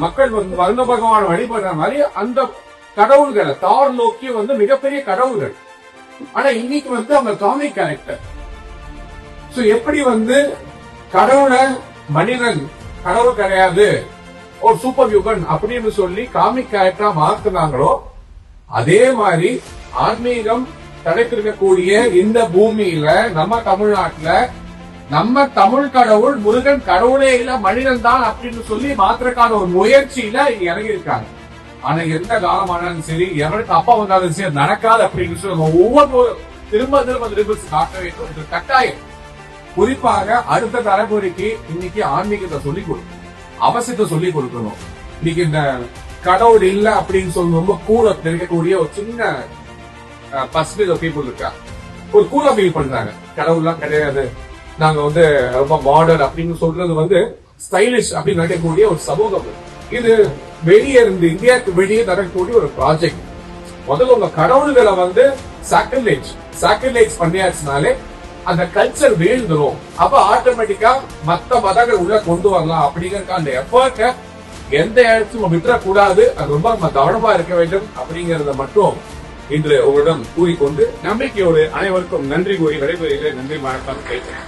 மக்கள் வருண பகவான் வழிபடுற மாதிரி அந்த கடவுள்களை தார் லோக்கி மிகப்பெரிய கடவுள்கள். ஆனா இன்னைக்கு அவங்க காமிக் கேரக்டர். சோ எப்படி கடவுளை மனிதன் கடவுள் கிடையாது ஒரு சூப்பர் யுகன் அப்படின்னு சொல்லி காமிக் கேரக்டரா மாத்துனாங்களோ அதே மாதிரி ஆன்மீகம் தடைத்திருக்கக்கூடிய இந்த பூமியில நம்ம தமிழ்நாட்டுல நம்ம தமிழ் கடவுள் முருகன் கடவுளே இல்ல மனிதன் தான் அப்படின்னு சொல்லி மாத்திரக்கான ஒரு முயற்சியில இறங்கி இருக்காங்க. ஆனா எந்த காலமானாலும் சரி எவருக்கு அப்பா வந்தாலும் சரி நடக்காது அப்படின்னு சொல்லி ஒவ்வொரு திரும்ப நிரூபிச்சு காட்ட வேண்டும் என்று கட்டாயம். குறிப்பாக அடுத்த தலைமுறைக்கு இன்னைக்கு ஆன்மீகத்தை சொல்லிக் கொடுக்கணும், அவசியத்தை சொல்லிக் கொடுக்கணும். இன்னைக்கு இந்த கடவுள் இல்ல அப்படின்னு சொல்லி ரொம்ப கூட இருக்கக்கூடிய ஒரு சின்ன பர்சன்டேஜ் ஆஃப் பீப்புள் இருக்கா, ஒரு கூலா ஃபீல் பண்றாங்க. கடவுள்லாம் கிடையாது, நாங்க ரொம்ப மாடர்ன் அப்படின்னு சொல்றது ஸ்டைலிஷ் அப்படின்னு நினைக்கக்கூடிய ஒரு சமூகம். இது வெளியே இருந்து இந்தியாவுக்கு வெளியே நடக்கக்கூடிய ஒரு ப்ராஜெக்ட். முதல்ல உங்க கடவுள்களை சாக்ரிலேஜ் பண்ணியாச்சுனாலே அந்த கல்ச்சர் வீழ்ந்துரும். அப்ப ஆட்டோமேட்டிக்கா மத்த மதங்கள் உள்ள கொண்டு வரலாம் அப்படிங்கிற அந்த எஃபர்ட்டை எந்த இடத்தும் விட்டுறக்கூடாது. அது ரொம்ப நம்ம கவனமா இருக்க வேண்டும் அப்படிங்கறத மட்டும் இன்று உங்களிடம் கூறிக்கொண்டு நம்பிக்கையோடு அனைவருக்கும் நன்றி கூறி விடைபெறுகிறேன். நன்றி, வணக்கம்.